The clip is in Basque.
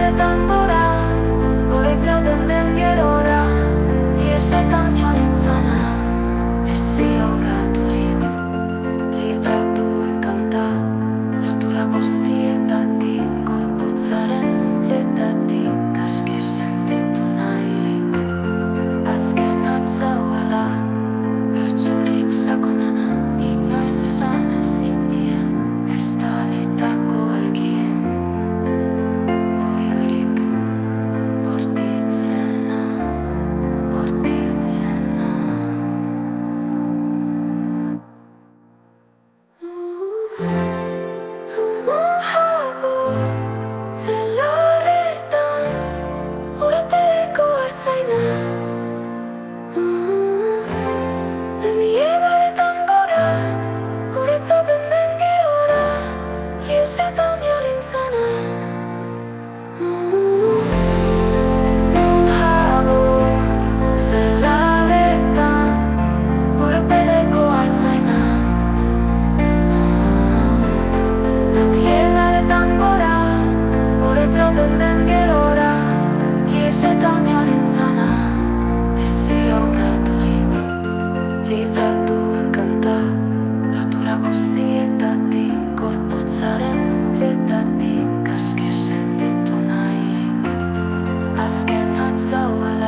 negaletan gora, goretzaren den gerora, iesetan joan nintzana, esi aurraturik, libratuen kanta, lotura guztietatik, gorputzaren nubetatik, aske sentitu nahirik, azken atzauela, bertsurik sakonena, inoiz esan ezin dien, ez da litako egien, oiurik, bortitzena, bortitzena. Hago zelarretan, uratereko hartzaina, negaletan gora, goretzaren den gerora, iesetan joan nintzana. Hago zelarretan, uratereko hartzaina, negaletan gora, goretzaren den gerora, iesetan joan nintzana, esi aurraturik, libratuen kanta, lotura guztietatik, gorputzaren nubetatik, aske sentitu nahirik, azken atzauela.